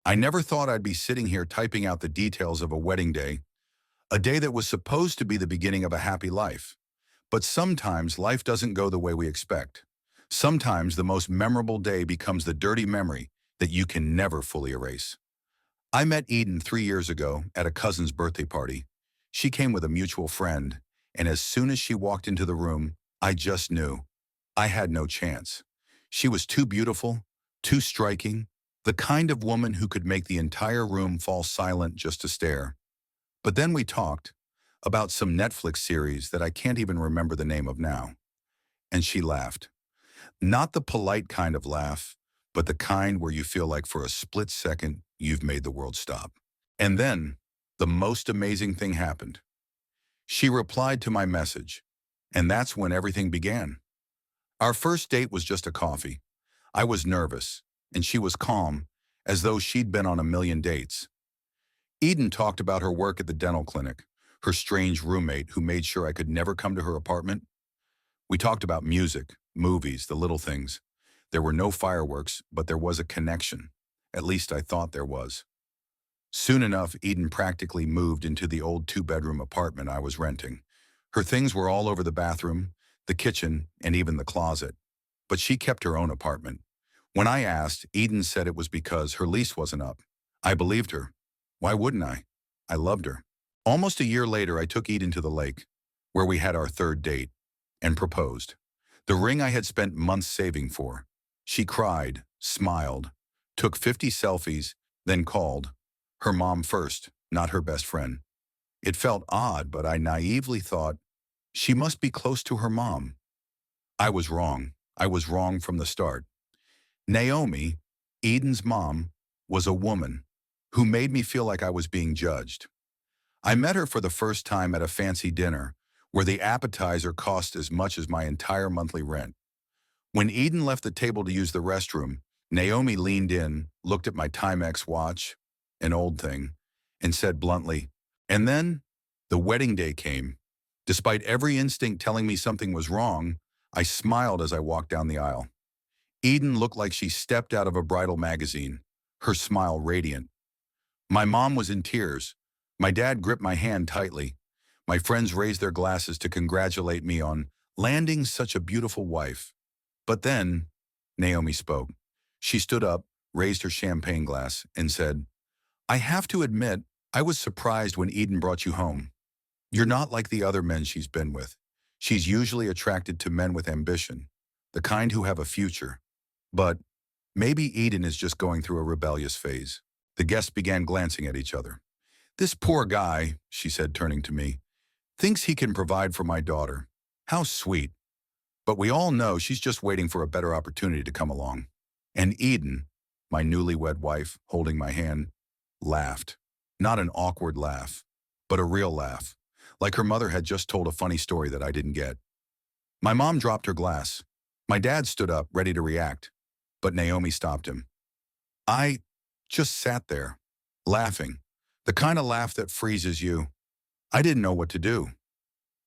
I never thought I'd be sitting here typing out the details of a wedding day, a day that was supposed to be the beginning of a happy life. But sometimes life doesn't go the way we expect. Sometimes the most memorable day becomes the dirty memory that you can never fully erase. I met Eden 3 years ago at a cousin's birthday party. She came with a mutual friend, and as soon as she walked into the room, I just knew I had no chance. She was too beautiful, too striking, the kind of woman who could make the entire room fall silent just to stare. But then we talked about some Netflix series that I can't even remember the name of now. And she laughed. Not the polite kind of laugh, but the kind where you feel like for a split second you've made the world stop. And then, the most amazing thing happened. She replied to my message, and that's when everything began. Our first date was just a coffee. I was nervous, and she was calm, as though she'd been on a million dates. Eden talked about her work at the dental clinic, her strange roommate who made sure I could never come to her apartment. We talked about music, movies, the little things. There were no fireworks, but there was a connection. At least I thought there was. Soon enough, Eden practically moved into the old two-bedroom apartment I was renting. Her things were all over the bathroom, the kitchen, and even the closet. But she kept her own apartment. When I asked, Eden said it was because her lease wasn't up. I believed her. Why wouldn't I? I loved her. Almost a year later, I took Eden to the lake, where we had our third date, and proposed. The ring I had spent months saving for. She cried, smiled, took 50 selfies, then called. Her mom first, not her best friend. It felt odd, but I naively thought, she must be close to her mom. I was wrong. I was wrong from the start. Naomi, Eden's mom, was a woman who made me feel like I was being judged. I met her for the first time at a fancy dinner where the appetizer cost as much as my entire monthly rent. When Eden left the table to use the restroom, Naomi leaned in, looked at my Timex watch, an old thing, and said bluntly, and then the wedding day came. Despite every instinct telling me something was wrong, I smiled as I walked down the aisle. Eden looked like she stepped out of a bridal magazine, her smile radiant. My mom was in tears. My dad gripped my hand tightly. My friends raised their glasses to congratulate me on landing such a beautiful wife. But then, Naomi spoke. She stood up, raised her champagne glass, and said, I have to admit, I was surprised when Eden brought you home. You're not like the other men she's been with. She's usually attracted to men with ambition, the kind who have a future. But maybe Eden is just going through a rebellious phase. The guests began glancing at each other. This poor guy, she said, turning to me, thinks he can provide for my daughter. How sweet. But we all know she's just waiting for a better opportunity to come along. And Eden, my newlywed wife, holding my hand, laughed. Not an awkward laugh, but a real laugh, like her mother had just told a funny story that I didn't get. My mom dropped her glass. My dad stood up, ready to react, but Naomi stopped him. I just sat there, laughing, the kind of laugh that freezes you. I didn't know what to do.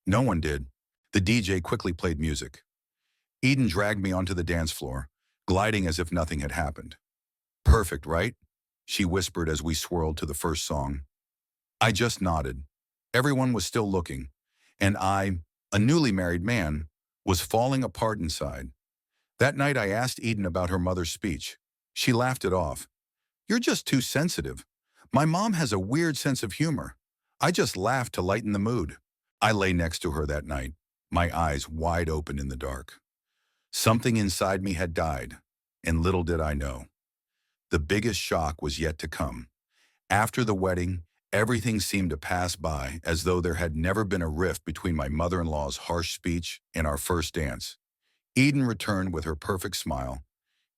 No one did. The DJ quickly played music. Eden dragged me onto the dance floor, gliding as if nothing had happened. Perfect, right? She whispered as we swirled to the first song. I just nodded. Everyone was still looking, and I, a newly married man, was falling apart inside. That night I asked Eden about her mother's speech. She laughed it off. You're just too sensitive. My mom has a weird sense of humor. I just laughed to lighten the mood. I lay next to her that night, my eyes wide open in the dark. Something inside me had died, and little did I know. The biggest shock was yet to come. After the wedding, everything seemed to pass by as though there had never been a rift between my mother-in-law's harsh speech and our first dance. Eden returned with her perfect smile,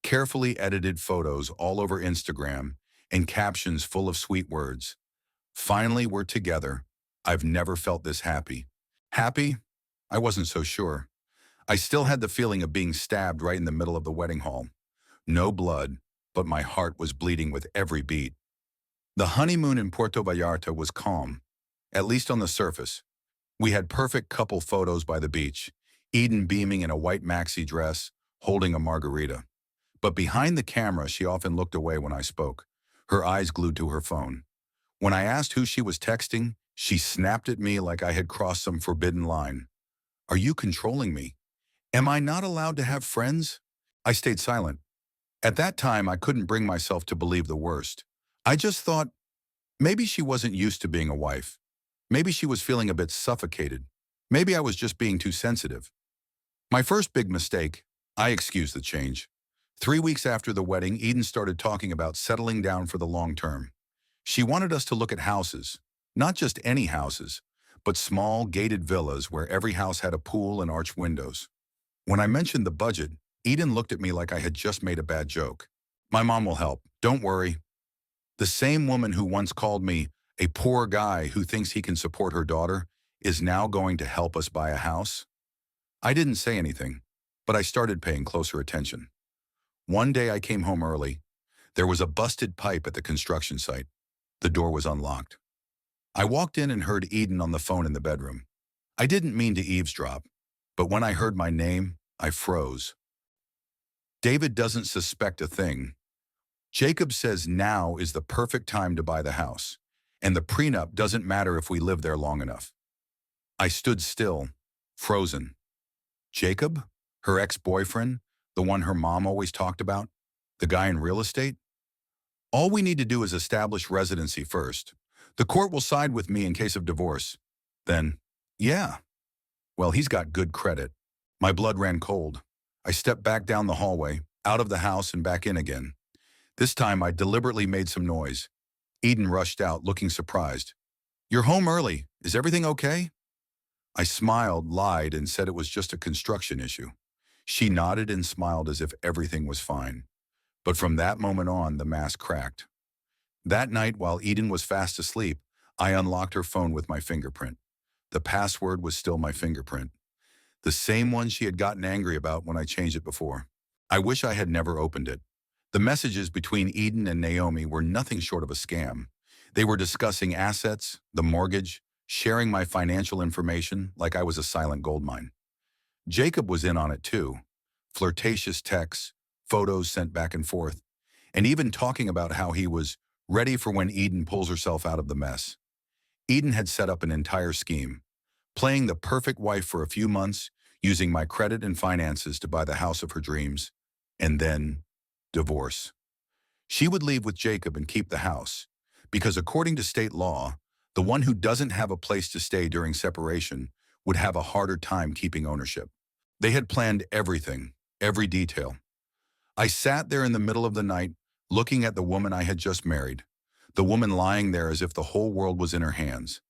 carefully edited photos all over Instagram, and captions full of sweet words. Finally, we're together. I've never felt this happy. Happy? I wasn't so sure. I still had the feeling of being stabbed right in the middle of the wedding hall. No blood, but my heart was bleeding with every beat. The honeymoon in Puerto Vallarta was calm, at least on the surface. We had perfect couple photos by the beach, Eden beaming in a white maxi dress, holding a margarita. But behind the camera, she often looked away when I spoke. her eyes glued to her phone. When I asked who she was texting, she snapped at me like I had crossed some forbidden line. Are you controlling me? Am I not allowed to have friends? I stayed silent. At that time, I couldn't bring myself to believe the worst. I just thought, maybe she wasn't used to being a wife. Maybe she was feeling a bit suffocated. Maybe I was just being too sensitive. My first big mistake, I excused the change. 3 weeks after the wedding, Eden started talking about settling down for the long term. She wanted us to look at houses, not just any houses, but small, gated villas where every house had a pool and arched windows. When I mentioned the budget, Eden looked at me like I had just made a bad joke. My mom will help, don't worry. The same woman who once called me a poor guy who thinks he can support her daughter is now going to help us buy a house? I didn't say anything, but I started paying closer attention. One day I came home early. There was a busted pipe at the construction site. The door was unlocked. I walked in and heard Eden on the phone in the bedroom. I didn't mean to eavesdrop, but when I heard my name, I froze. David doesn't suspect a thing. Jacob says now is the perfect time to buy the house, and the prenup doesn't matter if we live there long enough. I stood still, frozen. Jacob? Her ex-boyfriend? The one her mom always talked about? The guy in real estate? All we need to do is establish residency first. The court will side with me in case of divorce. Then, yeah. Well, he's got good credit. My blood ran cold. I stepped back down the hallway, out of the house and back in again. This time I deliberately made some noise. Eden rushed out, looking surprised. You're home early. Is everything okay? I smiled, lied, and said it was just a construction issue. She nodded and smiled as if everything was fine. But from that moment on, the mask cracked. That night, while Eden was fast asleep, I unlocked her phone with my fingerprint. The password was still my fingerprint. The same one she had gotten angry about when I changed it before. I wish I had never opened it. The messages between Eden and Naomi were nothing short of a scam. They were discussing assets, the mortgage, sharing my financial information like I was a silent goldmine. Jacob was in on it too. Flirtatious texts, photos sent back and forth, and even talking about how he was ready for when Eden pulls herself out of the mess. Eden had set up an entire scheme, playing the perfect wife for a few months, using my credit and finances to buy the house of her dreams, and then divorce. She would leave with Jacob and keep the house, because according to state law, the one who doesn't have a place to stay during separation would have a harder time keeping ownership. They had planned everything, every detail. I sat there in the middle of the night, looking at the woman I had just married, the woman lying there as if the whole world was in her hands.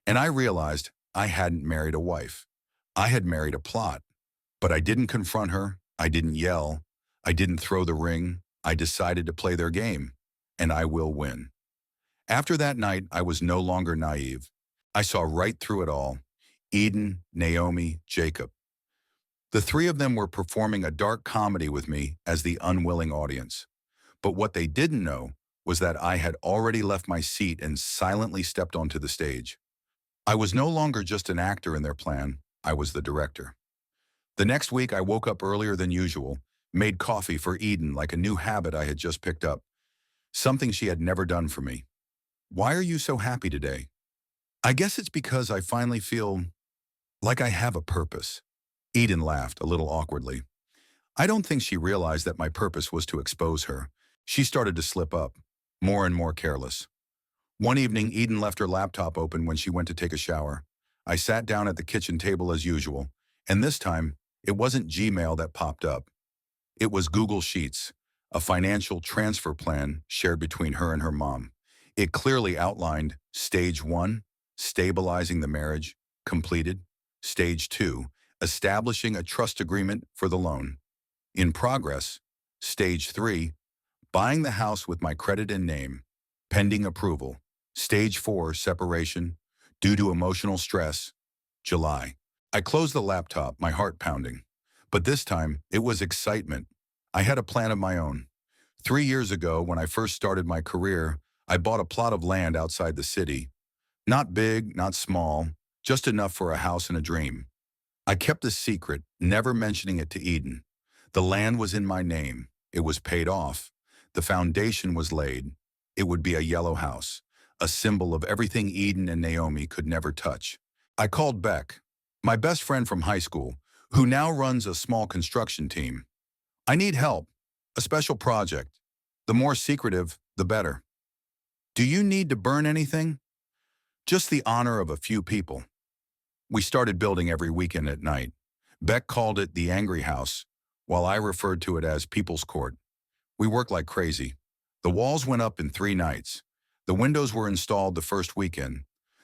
And I realized I hadn't married a wife. I had married a plot. But I didn't confront her, I didn't yell, I didn't throw the ring. I decided to play their game, and I will win. After that night, I was no longer naive. I saw right through it all. Eden, Naomi, Jacob. The three of them were performing a dark comedy with me as the unwilling audience. But what they didn't know was that I had already left my seat and silently stepped onto the stage. I was no longer just an actor in their plan, I was the director. The next week, I woke up earlier than usual, made coffee for Eden like a new habit I had just picked up, something she had never done for me. Why are you so happy today? I guess it's because I finally feel like I have a purpose. Eden laughed, a little awkwardly. I don't think she realized that my purpose was to expose her. She started to slip up, more and more careless. One evening, Eden left her laptop open when she went to take a shower. I sat down at the kitchen table as usual, and this time, it wasn't Gmail that popped up. It was Google Sheets, a financial transfer plan shared between her and her mom. It clearly outlined Stage 1, stabilizing the marriage, completed. Stage 2, establishing a trust agreement for the loan. In progress. Stage 3, buying the house with my credit and name, pending approval. Stage 4, separation, due to emotional stress, July. I closed the laptop, my heart pounding. But this time, it was excitement. I had a plan of my own. 3 years ago, when I first started my career, I bought a plot of land outside the city. Not big, not small, just enough for a house and a dream. I kept the secret, never mentioning it to Eden. The land was in my name. It was paid off. The foundation was laid. It would be a yellow house, a symbol of everything Eden and Naomi could never touch. I called Beck, my best friend from high school, who now runs a small construction team. I need help, a special project. The more secretive, the better. Do you need to burn anything? Just the honor of a few people. We started building every weekend at night. Beck called it the Angry House, while I referred to it as People's Court. We worked like crazy. The walls went up in 3 nights. The windows were installed the first weekend.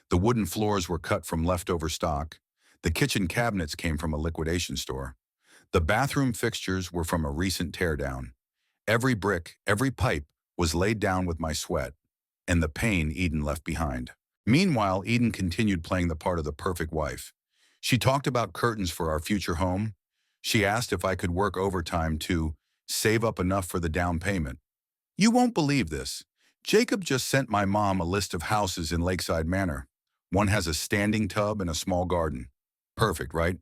The wooden floors were cut from leftover stock. The kitchen cabinets came from a liquidation store. The bathroom fixtures were from a recent teardown. Every brick, every pipe was laid down with my sweat and the pain Eden left behind. Meanwhile, Eden continued playing the part of the perfect wife. She talked about curtains for our future home. She asked if I could work overtime to save up enough for the down payment. You won't believe this. Jacob just sent my mom a list of houses in Lakeside Manor. One has a standing tub and a small garden. Perfect, right?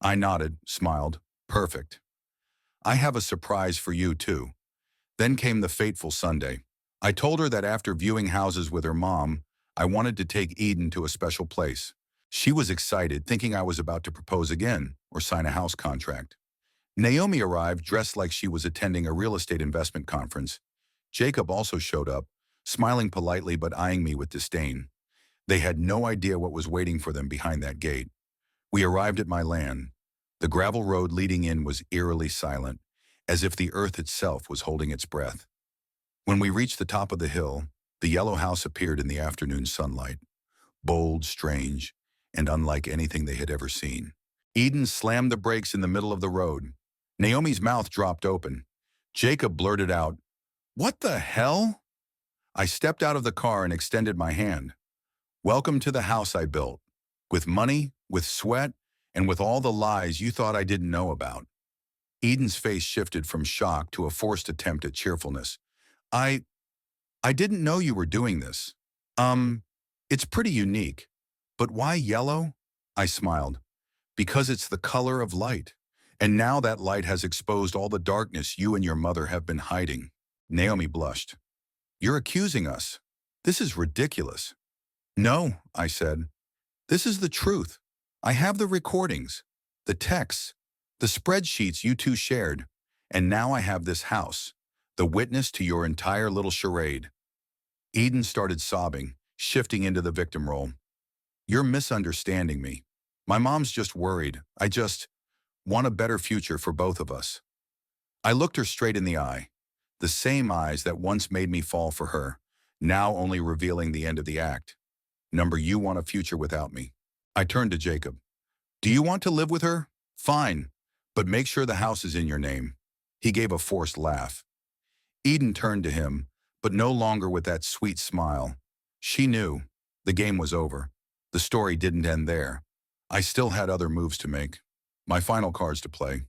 I nodded, smiled. Perfect. I have a surprise for you, too. Then came the fateful Sunday. I told her that after viewing houses with her mom, I wanted to take Eden to a special place. She was excited, thinking I was about to propose again or sign a house contract. Naomi arrived dressed like she was attending a real estate investment conference. Jacob also showed up, smiling politely but eyeing me with disdain. They had no idea what was waiting for them behind that gate. We arrived at my land. The gravel road leading in was eerily silent, as if the earth itself was holding its breath. When we reached the top of the hill, the yellow house appeared in the afternoon sunlight, bold, strange, and unlike anything they had ever seen. Eden slammed the brakes in the middle of the road. Naomi's mouth dropped open. Jacob blurted out, "What the hell?" I stepped out of the car and extended my hand. "Welcome to the house I built. With money, with sweat, and with all the lies you thought I didn't know about." Eden's face shifted from shock to a forced attempt at cheerfulness. I didn't know you were doing this. It's pretty unique. But why yellow?" I smiled. "Because it's the color of light. And now that light has exposed all the darkness you and your mother have been hiding." Naomi blushed. "You're accusing us. This is ridiculous." "No," I said. "This is the truth. I have the recordings, the texts, the spreadsheets you two shared, and now I have this house, the witness to your entire little charade." Eden started sobbing, shifting into the victim role. "You're misunderstanding me. My mom's just worried. I just want a better future for both of us." I looked her straight in the eye, the same eyes that once made me fall for her, now only revealing the end of the act. "Number, you want a future without me." I turned to Jacob. "Do you want to live with her? Fine, but make sure the house is in your name." He gave a forced laugh. Eden turned to him, but no longer with that sweet smile. She knew. The game was over. The story didn't end there. I still had other moves to make, my final cards to play.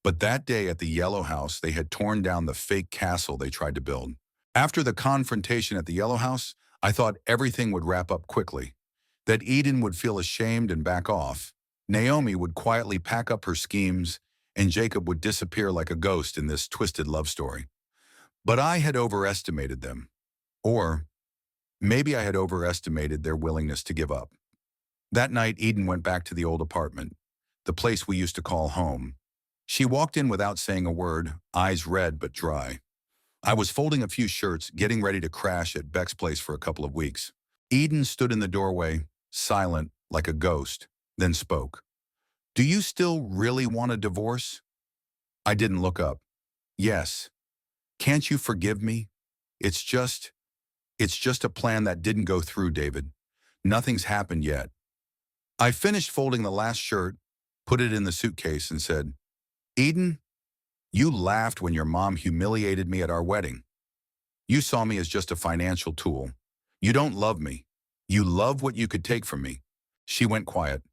But that day at the Yellow House, they had torn down the fake castle they tried to build. After the confrontation at the Yellow House, I thought everything would wrap up quickly, that Eden would feel ashamed and back off. Naomi would quietly pack up her schemes, and Jacob would disappear like a ghost in this twisted love story. But I had overestimated them. Or maybe I had overestimated their willingness to give up. That night, Eden went back to the old apartment, the place we used to call home. She walked in without saying a word, eyes red but dry. I was folding a few shirts, getting ready to crash at Beck's place for a couple of weeks. Eden stood in the doorway, silent, like a ghost, then spoke. "Do you still really want a divorce?" I didn't look up. "Yes. Can't you forgive me? It's just a plan that didn't go through, David. Nothing's happened yet." I finished folding the last shirt, put it in the suitcase, and said, "Eden, you laughed when your mom humiliated me at our wedding. You saw me as just a financial tool. You don't love me. You love what you could take from me." She went quiet.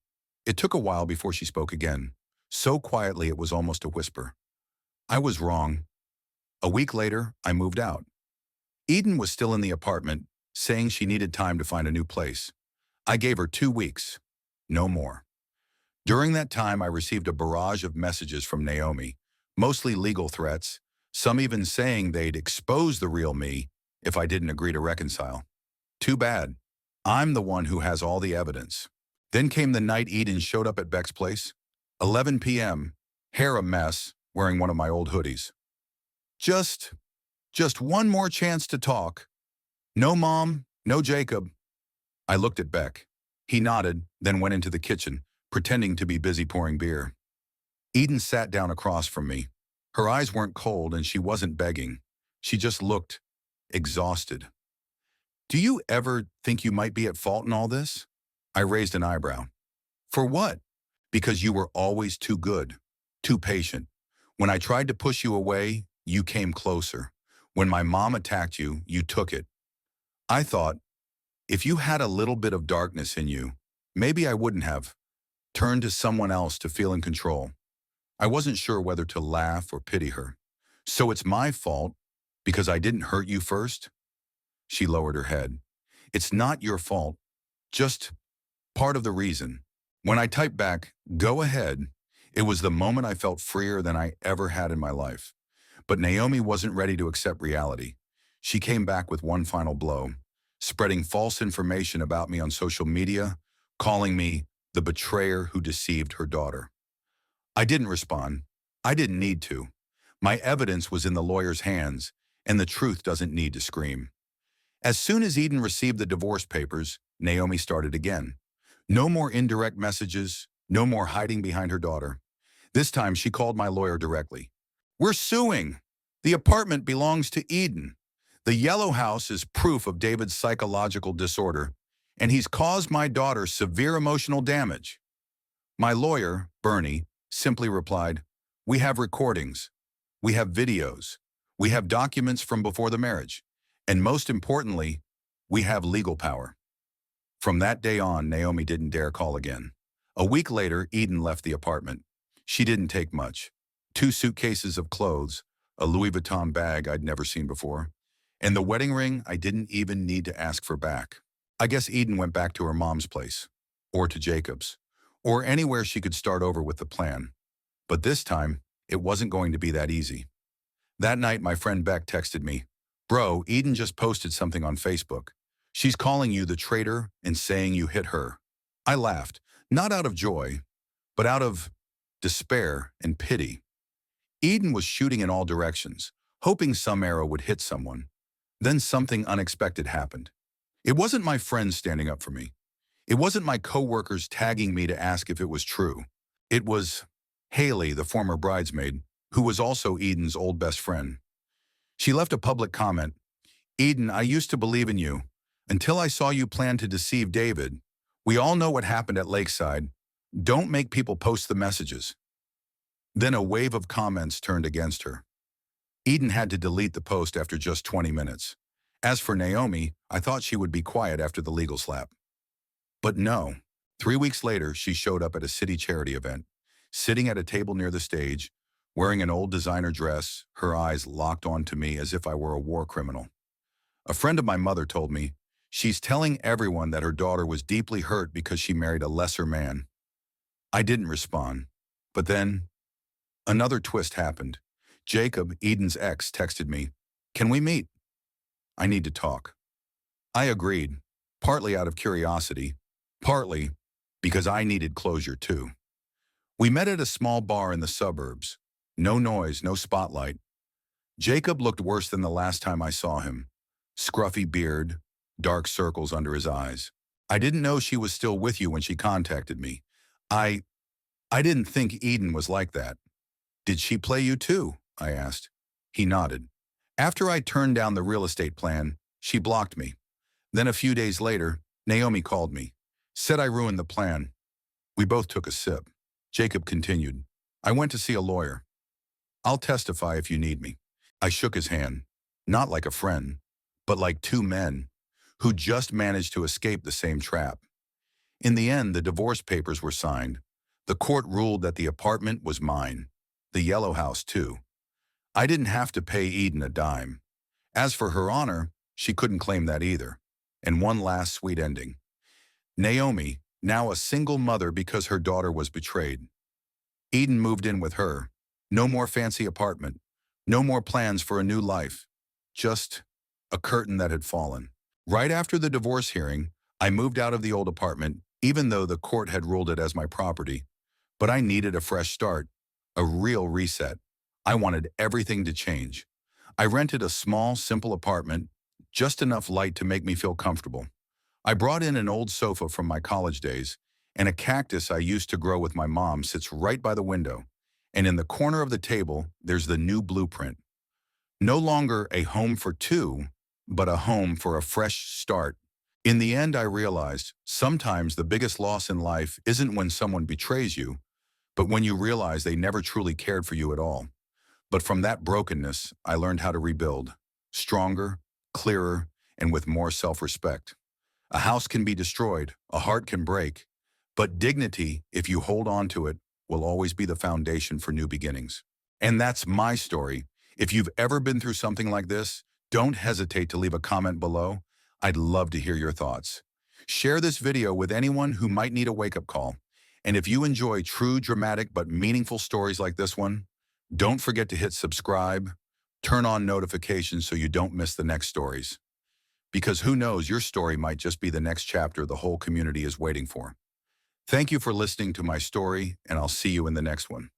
It took a while before she spoke again, so quietly it was almost a whisper. "I was wrong." A week later, I moved out. Eden was still in the apartment, saying she needed time to find a new place. I gave her 2 weeks. No more. During that time, I received a barrage of messages from Naomi, mostly legal threats, some even saying they'd expose the real me if I didn't agree to reconcile. Too bad. I'm the one who has all the evidence. Then came the night Eden showed up at Beck's place. 11 p.m., hair a mess, wearing one of my old hoodies. Just, just one more chance to talk. No Mom, no Jacob. I looked at Beck. He nodded, then went into the kitchen, pretending to be busy pouring beer. Eden sat down across from me. Her eyes weren't cold and she wasn't begging. She just looked exhausted. Do you ever think you might be at fault in all this? I raised an eyebrow. For what? Because you were always too good, too patient. When I tried to push you away, you came closer. When my mom attacked you, you took it. I thought, if you had a little bit of darkness in you, maybe I wouldn't have turned to someone else to feel in control. I wasn't sure whether to laugh or pity her. So it's my fault because I didn't hurt you first? She lowered her head. It's not your fault, just part of the reason. When I typed back, go ahead, it was the moment I felt freer than I ever had in my life. But Naomi wasn't ready to accept reality. She came back with one final blow, spreading false information about me on social media, calling me the betrayer who deceived her daughter. I didn't respond. I didn't need to. My evidence was in the lawyer's hands, and the truth doesn't need to scream. As soon as Eden received the divorce papers, Naomi started again. No more indirect messages, no more hiding behind her daughter. This time she called my lawyer directly. We're suing. The apartment belongs to Eden. The yellow house is proof of David's psychological disorder, and he's caused my daughter severe emotional damage. My lawyer, Bernie, simply replied, we have recordings, we have videos, we have documents from before the marriage, and most importantly, we have legal power. From that day on, Naomi didn't dare call again. A week later, Eden left the apartment. She didn't take much. 2 suitcases of clothes, a Louis Vuitton bag I'd never seen before, and the wedding ring I didn't even need to ask for back. I guess Eden went back to her mom's place, or to Jacob's, or anywhere she could start over with the plan. But this time, it wasn't going to be that easy. That night, my friend Beck texted me, Bro, Eden just posted something on Facebook. She's calling you the traitor and saying you hit her. I laughed, not out of joy, but out of despair and pity. Eden was shooting in all directions, hoping some arrow would hit someone. Then something unexpected happened. It wasn't my friends standing up for me. It wasn't my coworkers tagging me to ask if it was true. It was Haley, the former bridesmaid, who was also Eden's old best friend. She left a public comment, Eden, I used to believe in you, until I saw you plan to deceive David. We all know what happened at Lakeside. Don't make people post the messages. Then a wave of comments turned against her. Eden had to delete the post after just 20 minutes. As for Naomi, I thought she would be quiet after the legal slap. But no. 3 weeks later, she showed up at a city charity event, sitting at a table near the stage, wearing an old designer dress, her eyes locked onto me as if I were a war criminal. A friend of my mother told me, she's telling everyone that her daughter was deeply hurt because she married a lesser man. I didn't respond. But then, another twist happened. Jacob, Eden's ex, texted me, Can we meet? I need to talk. I agreed, partly out of curiosity, partly because I needed closure too. We met at a small bar in the suburbs. No noise, no spotlight. Jacob looked worse than the last time I saw him. Scruffy beard, dark circles under his eyes. I didn't know she was still with you when she contacted me. I didn't think Eden was like that. Did she play you too? I asked. He nodded. After I turned down the real estate plan, she blocked me. Then a few days later, Naomi called me, said I ruined the plan. We both took a sip. Jacob continued, I went to see a lawyer. I'll testify if you need me. I shook his hand, not like a friend, but like 2 men who just managed to escape the same trap. In the end, the divorce papers were signed. The court ruled that the apartment was mine, the yellow house too. I didn't have to pay Eden a dime. As for her honor, she couldn't claim that either. And one last sweet ending. Naomi, now a single mother because her daughter was betrayed. Eden moved in with her. No more fancy apartment. No more plans for a new life. Just a curtain that had fallen. Right after the divorce hearing, I moved out of the old apartment, even though the court had ruled it as my property. But I needed a fresh start, a real reset. I wanted everything to change. I rented a small, simple apartment, just enough light to make me feel comfortable. I brought in an old sofa from my college days, and a cactus I used to grow with my mom sits right by the window. And in the corner of the table, there's the new blueprint. No longer a home for two, but a home for a fresh start. In the end, I realized sometimes the biggest loss in life isn't when someone betrays you, but when you realize they never truly cared for you at all. But from that brokenness, I learned how to rebuild. Stronger, clearer, and with more self-respect. A house can be destroyed, a heart can break, but dignity, if you hold on to it, will always be the foundation for new beginnings. And that's my story. If you've ever been through something like this, don't hesitate to leave a comment below. I'd love to hear your thoughts. Share this video with anyone who might need a wake-up call. And if you enjoy true, dramatic, but meaningful stories like this one, don't forget to hit subscribe, turn on notifications so you don't miss the next stories. Because who knows, your story might just be the next chapter the whole community is waiting for. Thank you for listening to my story, and I'll see you in the next one.